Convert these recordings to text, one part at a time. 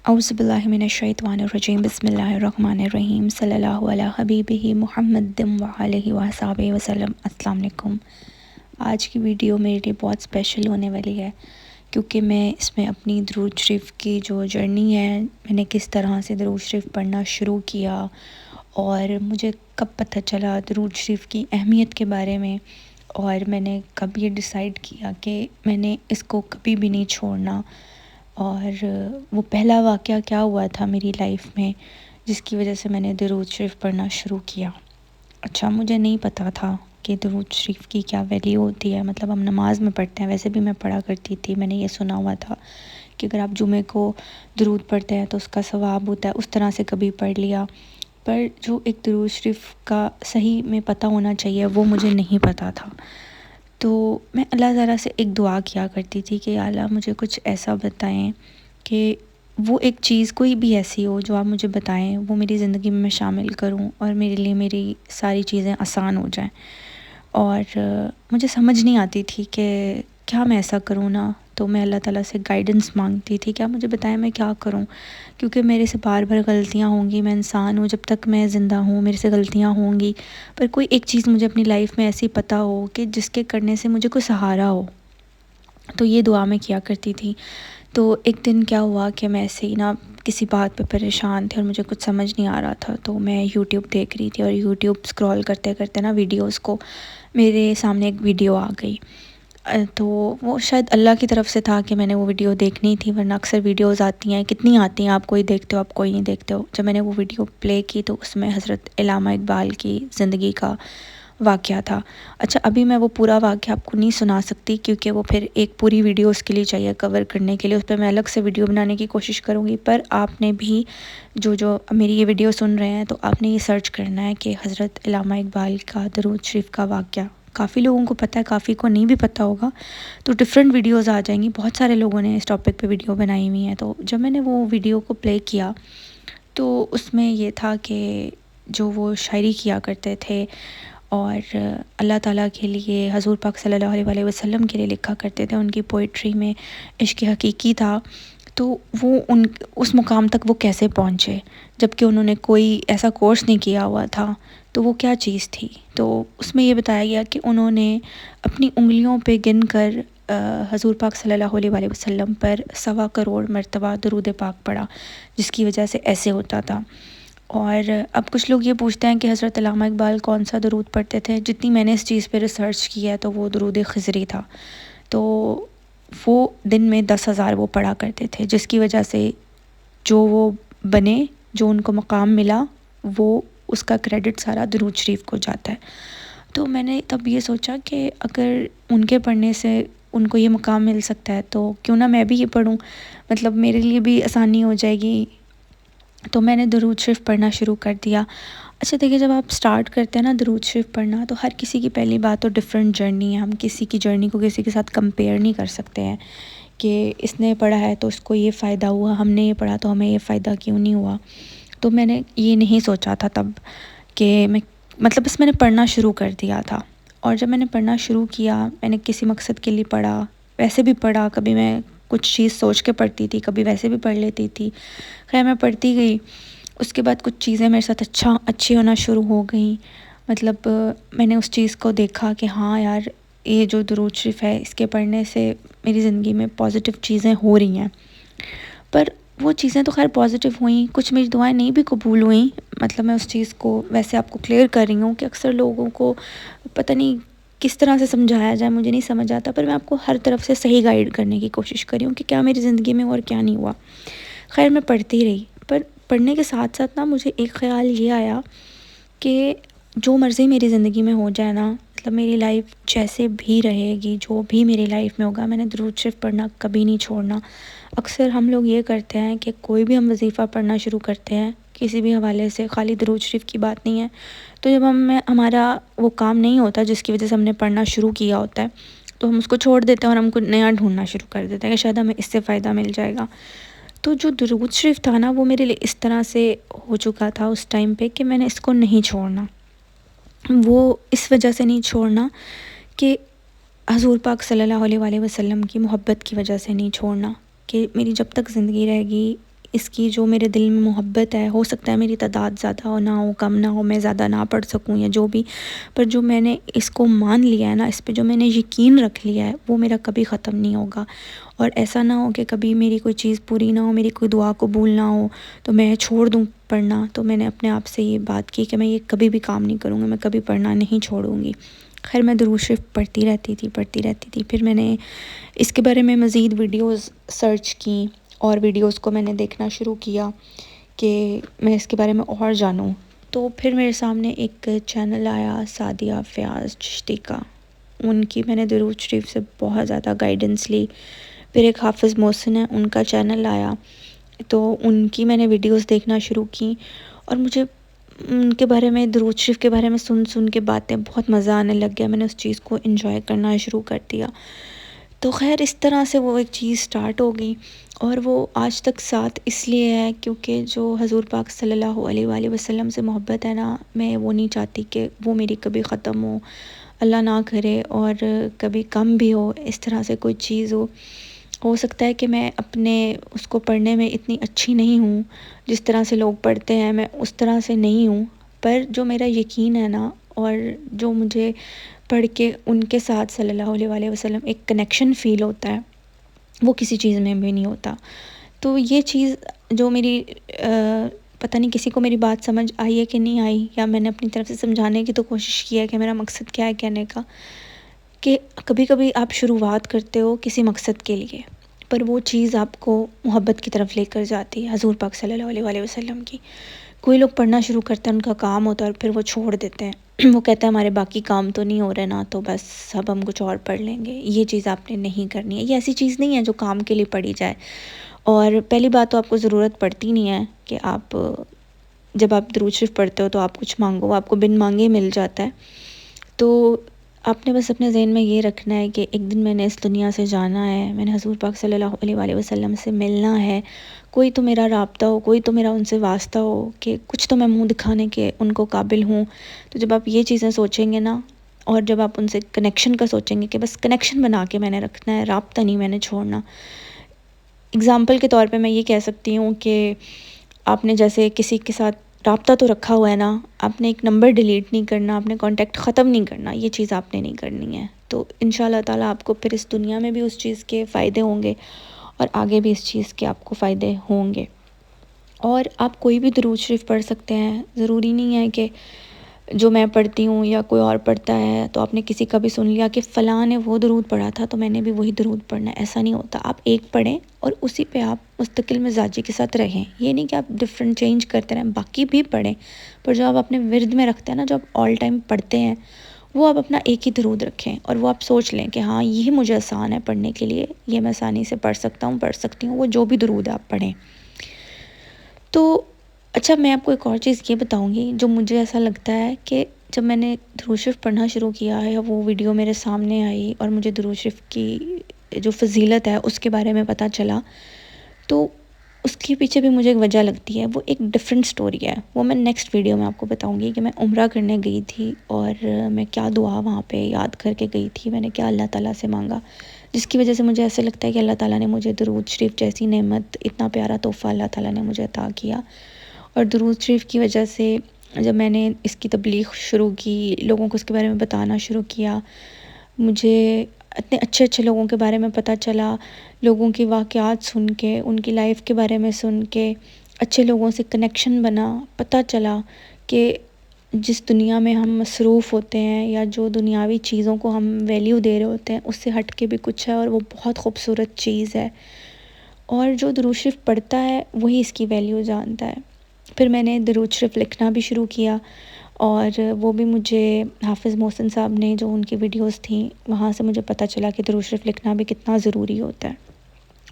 اعوذ باللہ من الشیطان الرجیم بسم اللہ الرحمن الرحیم صلی اللہ علیہ حبیبہ محمد وعلیہ وصحبہ وسلم۔ السلام علیکم۔ آج کی ویڈیو میرے لیے بہت اسپیشل ہونے والی ہے کیونکہ میں اس میں اپنی درود شریف کی جو جرنی ہے، میں نے کس طرح سے درود شریف پڑھنا شروع کیا اور مجھے کب پتہ چلا درود شریف کی اہمیت کے بارے میں، اور میں نے کب یہ ڈیسائیڈ کیا کہ میں نے اس کو کبھی بھی نہیں چھوڑنا، اور وہ پہلا واقعہ کیا ہوا تھا میری لائف میں جس کی وجہ سے میں نے درود شریف پڑھنا شروع کیا۔ اچھا، مجھے نہیں پتہ تھا کہ درود شریف کی کیا ویلیو ہوتی ہے، مطلب ہم نماز میں پڑھتے ہیں، ویسے بھی میں پڑھا کرتی تھی، میں نے یہ سنا ہوا تھا کہ اگر آپ جمعے کو درود پڑھتے ہیں تو اس کا ثواب ہوتا ہے، اس طرح سے کبھی پڑھ لیا، پر جو ایک درود شریف کا صحیح میں پتہ ہونا چاہیے وہ مجھے نہیں پتہ تھا۔ تو میں اللہ تعالیٰ سے ایک دعا کیا کرتی تھی کہ یا اللہ مجھے کچھ ایسا بتائیں کہ وہ ایک چیز کوئی بھی ایسی ہو جو آپ مجھے بتائیں، وہ میری زندگی میں شامل کروں اور میرے لیے میری ساری چیزیں آسان ہو جائیں۔ اور مجھے سمجھ نہیں آتی تھی کہ کیا میں ایسا کروں نا، تو میں اللہ تعالیٰ سے گائیڈنس مانگتی تھی، کیا مجھے بتائیں میں کیا کروں، کیونکہ میرے سے بار بار غلطیاں ہوں گی، میں انسان ہوں، جب تک میں زندہ ہوں میرے سے غلطیاں ہوں گی، پر کوئی ایک چیز مجھے اپنی لائف میں ایسی پتہ ہو کہ جس کے کرنے سے مجھے کوئی سہارا ہو، تو یہ دعا میں کیا کرتی تھی۔ تو ایک دن کیا ہوا کہ میں ایسے ہی نا کسی بات پہ پریشان تھی اور مجھے کچھ سمجھ نہیں آ رہا تھا، تو میں یوٹیوب دیکھ رہی تھی اور یوٹیوب اسکرول کرتے کرتے نا ویڈیوز کو میرے سامنے ایک ویڈیو آ گئی، تو وہ شاید اللہ کی طرف سے تھا کہ میں نے وہ ویڈیو دیکھنی تھی، ورنہ اکثر ویڈیوز آتی ہیں، کتنی آتی ہیں، آپ کوئی دیکھتے ہو آپ کوئی نہیں دیکھتے ہو۔ جب میں نے وہ ویڈیو پلے کی تو اس میں حضرت علامہ اقبال کی زندگی کا واقعہ تھا۔ اچھا، ابھی میں وہ پورا واقعہ آپ کو نہیں سنا سکتی کیونکہ وہ پھر ایک پوری ویڈیو اس کے لیے چاہیے کور کرنے کے لیے، اس پہ میں الگ سے ویڈیو بنانے کی کوشش کروں گی، پر آپ نے بھی جو میری یہ ویڈیو سن رہے ہیں تو آپ نے یہ سرچ کرنا ہے کہ حضرت علامہ اقبال کا درود شریف کا واقعہ۔ کافی لوگوں کو پتہ ہے، کافی کو نہیں بھی پتہ ہوگا، تو ڈفرینٹ ویڈیوز آ جائیں گی، بہت سارے لوگوں نے اس ٹاپک پہ ویڈیو بنائی ہوئی ہیں۔ تو جب میں نے وہ ویڈیو کو پلے کیا تو اس میں یہ تھا کہ جو وہ شاعری کیا کرتے تھے اور اللہ تعالیٰ کے لیے، حضور پاک صلی اللہ علیہ وسلم کے لیے لکھا کرتے تھے، ان کی پوئٹری میں عشق حقیقی تھا، تو وہ اس مقام تک وہ کیسے پہنچے جب کہ انہوں نے کوئی ایسا کورس نہیں کیا ہوا تھا، تو وہ کیا چیز تھی؟ تو اس میں یہ بتایا گیا کہ انہوں نے اپنی انگلیوں پہ گن کر حضور پاک صلی اللہ علیہ وسلم پر 1.25 کروڑ مرتبہ درود پاک پڑھا، جس کی وجہ سے ایسے ہوتا تھا۔ اور اب کچھ لوگ یہ پوچھتے ہیں کہ حضرت علامہ اقبال کون سا درود پڑھتے تھے، جتنی میں نے اس چیز پہ ریسرچ کی ہے تو وہ درود خضری تھا، تو وہ دن میں 10,000 وہ پڑھا کرتے تھے، جس کی وجہ سے جو وہ بنے، جو ان کو مقام ملا، وہ اس کا کریڈٹ سارا درود شریف کو جاتا ہے۔ تو میں نے تب یہ سوچا کہ اگر ان کے پڑھنے سے ان کو یہ مقام مل سکتا ہے تو کیوں نہ میں بھی یہ پڑھوں، مطلب میرے لیے بھی آسانی ہو جائے گی۔ تو میں نے درود شریف پڑھنا شروع کر دیا۔ اچھا دیکھیے، جب آپ سٹارٹ کرتے ہیں نا درود شریف پڑھنا، تو ہر کسی کی پہلی بات تو ڈیفرنٹ جرنی ہے، ہم کسی کی جرنی کو کسی کے ساتھ کمپیئر نہیں کر سکتے ہیں کہ اس نے پڑھا ہے تو اس کو یہ فائدہ ہوا، ہم نے یہ پڑھا تو ہمیں یہ فائدہ کیوں نہیں ہوا۔ تو میں نے یہ نہیں سوچا تھا تب کہ مطلب بس میں نے پڑھنا شروع کر دیا تھا، اور جب میں نے پڑھنا شروع کیا، میں نے کسی مقصد کے لیے پڑھا، ویسے بھی پڑھا، کبھی میں کچھ چیز سوچ کے پڑھتی تھی، کبھی ویسے بھی پڑھ لیتی تھی، خیر میں پڑھتی گئی۔ اس کے بعد کچھ چیزیں میرے ساتھ اچھی ہونا شروع ہو گئیں، مطلب میں نے اس چیز کو دیکھا کہ ہاں یار، یہ جو درود شریف ہے اس کے پڑھنے سے میری زندگی میں پازیٹیو چیزیں ہو رہی ہیں، پر وہ چیزیں تو خیر پازیٹیو ہوئیں، کچھ میری دعائیں نہیں بھی قبول ہوئیں، مطلب میں اس چیز کو ویسے آپ کو کلیئر کر رہی ہوں کہ اکثر لوگوں کو پتہ نہیں کس طرح سے سمجھایا جائے، مجھے نہیں سمجھ آتا، پر میں آپ کو ہر طرف سے صحیح گائیڈ کرنے کی کوشش کر رہی ہوں کہ کیا میری زندگی میں اور کیا نہیں ہوا۔ خیر میں پڑھتی رہی، پر پڑھنے کے ساتھ ساتھ نا مجھے ایک خیال یہ آیا کہ جو مرضی میری زندگی میں ہو جائے نا، مطلب میری لائف جیسے بھی رہے گی، جو بھی میری لائف میں ہوگا، میں نے درود شریف پڑھنا کبھی نہیں چھوڑنا۔ اکثر ہم لوگ یہ کرتے ہیں کہ کوئی بھی ہم وظیفہ پڑھنا شروع کرتے ہیں کسی بھی حوالے سے، خالی درود شریف کی بات نہیں ہے، تو جب ہمارا وہ کام نہیں ہوتا جس کی وجہ سے ہم نے پڑھنا شروع کیا ہوتا ہے، تو ہم اس کو چھوڑ دیتے ہیں اور ہم کو نیا ڈھونڈنا شروع کر دیتے ہیں کہ شاید ہمیں اس سے فائدہ مل جائے گا۔ تو جو درود شریف تھا نا، وہ میرے لیے اس طرح سے ہو چکا تھا اس ٹائم پہ کہ میں نے اس کو نہیں چھوڑنا۔ وہ اس وجہ سے نہیں چھوڑنا کہ حضور پاک صلی اللہ علیہ وسلم کی محبت کی وجہ سے نہیں چھوڑنا، کہ میری جب تک زندگی رہے گی اس کی جو میرے دل میں محبت ہے، ہو سکتا ہے میری تعداد زیادہ ہو، نہ ہو، کم نہ ہو، میں زیادہ نہ پڑھ سکوں یا جو بھی، پر جو میں نے اس کو مان لیا ہے نا، اس پہ جو میں نے یقین رکھ لیا ہے، وہ میرا کبھی ختم نہیں ہوگا۔ اور ایسا نہ ہو کہ کبھی میری کوئی چیز پوری نہ ہو، میری کوئی دعا قبول نہ ہو تو میں چھوڑ دوں پڑھنا۔ تو میں نے اپنے آپ سے یہ بات کی کہ میں یہ کبھی بھی کام نہیں کروں گی، میں کبھی پڑھنا نہیں چھوڑوں گی۔ خیر میں درود شریف پڑھتی رہتی تھی۔ پھر میں نے اس کے بارے میں مزید ویڈیوز سرچ کی اور ویڈیوز کو میں نے دیکھنا شروع کیا کہ میں اس کے بارے میں اور جانوں۔ تو پھر میرے سامنے ایک چینل آیا سعدیہ فیاض چشتی کا، ان کی میں نے درود شریف سے بہت زیادہ گائیڈنس لی۔ پھر ایک حافظ محسن ہے، ان کا چینل آیا، تو ان کی میں نے ویڈیوز دیکھنا شروع کی، اور مجھے ان کے بارے میں، درود شریف کے بارے میں سن کے باتیں بہت مزہ آنے لگ گیا۔ میں نے اس چیز کو انجوائے کرنا شروع کر دیا۔ تو خیر اس طرح سے وہ ایک چیز سٹارٹ ہو گئی، اور وہ آج تک ساتھ اس لیے ہے کیونکہ جو حضور پاک صلی اللہ علیہ وآلہ وسلم سے محبت ہے نا، میں وہ نہیں چاہتی کہ وہ میری کبھی ختم اللہ نہ کرے، اور کبھی کم بھی ہو، اس طرح سے کوئی چیز ہو سکتا ہے کہ میں اپنے اس کو پڑھنے میں اتنی اچھی نہیں ہوں جس طرح سے لوگ پڑھتے ہیں، میں اس طرح سے نہیں ہوں، پر جو میرا یقین ہے نا، اور جو مجھے پڑھ کے ان کے ساتھ صلی اللہ علیہ وآلہ وسلم ایک کنیکشن فیل ہوتا ہے، وہ کسی چیز میں بھی نہیں ہوتا۔ تو یہ چیز جو میری پتہ نہیں کسی کو میری بات سمجھ آئی ہے کہ نہیں آئی، یا میں نے اپنی طرف سے سمجھانے کی تو کوشش کی ہے کہ میرا مقصد کیا ہے کہنے کا، کہ کبھی کبھی آپ شروعات کرتے ہو کسی مقصد کے لیے، پر وہ چیز آپ کو محبت کی طرف لے کر جاتی ہے، حضور پاک صلی اللہ علیہ وآلہ وسلم کی۔ کوئی لوگ پڑھنا شروع کرتے ہیں، ان کا کام ہوتا ہے اور پھر وہ چھوڑ دیتے ہیں، وہ کہتے ہیں ہمارے باقی کام تو نہیں ہو رہے نا، تو بس اب ہم کچھ اور پڑھ لیں گے۔ یہ چیز آپ نے نہیں کرنی ہے، یہ ایسی چیز نہیں ہے جو کام کے لیے پڑھی جائے۔ اور پہلی بات تو آپ کو ضرورت پڑتی نہیں ہے کہ آپ جب آپ درود شریف پڑھتے ہو تو آپ کچھ مانگو، آپ کو بن مانگے مل جاتا ہے۔ تو آپ نے بس اپنے ذہن میں یہ رکھنا ہے کہ ایک دن میں نے اس دنیا سے جانا ہے، میں نے حضور پاک صلی اللہ علیہ وآلہ وسلم سے ملنا ہے، کوئی تو میرا رابطہ ہو، کوئی تو میرا ان سے واسطہ ہو، کہ کچھ تو میں منہ دکھانے کے ان کو قابل ہوں۔ تو جب آپ یہ چیزیں سوچیں گے نا، اور جب آپ ان سے کنیکشن کا سوچیں گے کہ بس کنیکشن بنا کے میں نے رکھنا ہے، رابطہ نہیں میں نے چھوڑنا۔ اگزامپل کے طور پہ میں یہ کہہ سکتی ہوں کہ آپ نے جیسے کسی کے ساتھ رابطہ تو رکھا ہوا ہے نا، آپ نے ایک نمبر ڈیلیٹ نہیں کرنا، آپ نے کانٹیکٹ ختم نہیں کرنا، یہ چیز آپ نے نہیں کرنی ہے۔ تو انشاءاللہ تعالیٰ آپ کو پھر اس دنیا میں بھی اس چیز کے فائدے ہوں گے، اور آگے بھی اس چیز کے آپ کو فائدے ہوں گے۔ اور آپ کوئی بھی درود شریف پڑھ سکتے ہیں، ضروری نہیں ہے کہ جو میں پڑھتی ہوں یا کوئی اور پڑھتا ہے تو آپ نے کسی کا بھی سن لیا کہ فلاں نے وہ درود پڑھا تھا تو میں نے بھی وہی درود پڑھنا ہے، ایسا نہیں ہوتا۔ آپ ایک پڑھیں اور اسی پہ آپ مستقل مزاجی کے ساتھ رہیں، یہ نہیں کہ آپ ڈیفرنٹ چینج کرتے رہیں، باقی بھی پڑھیں، پر جو آپ اپنے ورد میں رکھتے ہیں نا، جو آپ آل ٹائم پڑھتے ہیں، وہ آپ اپنا ایک ہی درود رکھیں، اور وہ آپ سوچ لیں کہ ہاں یہ مجھے آسان ہے پڑھنے کے لیے، یہ میں آسانی سے پڑھ سکتا ہوں، پڑھ سکتی ہوں، وہ جو بھی درود آپ پڑھیں۔ تو اچھا میں آپ کو ایک اور چیز یہ بتاؤں گی جو مجھے ایسا لگتا ہے کہ جب میں نے درود شریف پڑھنا شروع کیا ہے، وہ ویڈیو میرے سامنے آئی اور مجھے درود شریف کی جو فضیلت ہے اس کے بارے میں پتہ چلا، تو اس کے پیچھے بھی مجھے ایک وجہ لگتی ہے، وہ ایک ڈیفرنٹ سٹوری ہے، وہ میں نیکسٹ ویڈیو میں آپ کو بتاؤں گی کہ میں عمرہ کرنے گئی تھی اور میں کیا دعا وہاں پہ یاد کر کے گئی تھی، میں نے کیا اللہ تعالیٰ سے مانگا، جس کی وجہ سے مجھے ایسا لگتا ہے کہ اللہ تعالیٰ نے مجھے درود شریف جیسی نعمت، اتنا پیارا تحفہ اللہ تعالیٰ نے مجھے عطا کیا۔ اور درود شریف کی وجہ سے جب میں نے اس کی تبلیغ شروع کی، لوگوں کو اس کے بارے میں بتانا شروع کیا، مجھے اتنے اچھے اچھے لوگوں کے بارے میں پتہ چلا، لوگوں کی واقعات سن کے، ان کی لائف کے بارے میں سن کے، اچھے لوگوں سے کنیکشن بنا، پتہ چلا کہ جس دنیا میں ہم مصروف ہوتے ہیں یا جو دنیاوی چیزوں کو ہم ویلیو دے رہے ہوتے ہیں، اس سے ہٹ کے بھی کچھ ہے، اور وہ بہت خوبصورت چیز ہے، اور جو درود شریف پڑھتا ہے وہی اس کی ویلیو جانتا ہے۔ پھر میں نے درود شریف لکھنا بھی شروع کیا، اور وہ بھی مجھے حافظ محسن صاحب نے جو ان کی ویڈیوز تھیں وہاں سے مجھے پتہ چلا کہ درود شریف لکھنا بھی کتنا ضروری ہوتا ہے۔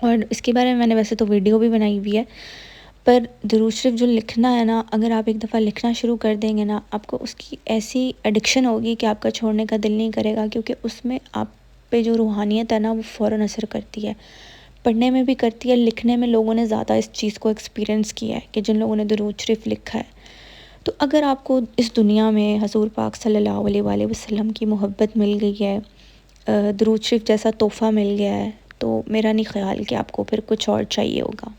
اور اس کے بارے میں نے ویسے تو ویڈیو بھی بنائی ہوئی ہے، پر درود شریف جو لکھنا ہے نا، اگر آپ ایک دفعہ لکھنا شروع کر دیں گے نا، آپ کو اس کی ایسی ایڈکشن ہوگی کہ آپ کا چھوڑنے کا دل نہیں کرے گا، کیونکہ اس میں آپ پہ جو روحانیت ہے نا وہ فوراً اثر کرتی ہے، پڑھنے میں بھی کرتی ہے، لکھنے میں لوگوں نے زیادہ اس چیز کو ایکسپیرینس کیا ہے کہ جن لوگوں نے درود شریف لکھا ہے۔ تو اگر آپ کو اس دنیا میں حضور پاک صلی اللہ علیہ وآلہ وسلم کی محبت مل گئی ہے، درود شریف جیسا تحفہ مل گیا ہے، تو میرا نہیں خیال کہ آپ کو پھر کچھ اور چاہیے ہوگا۔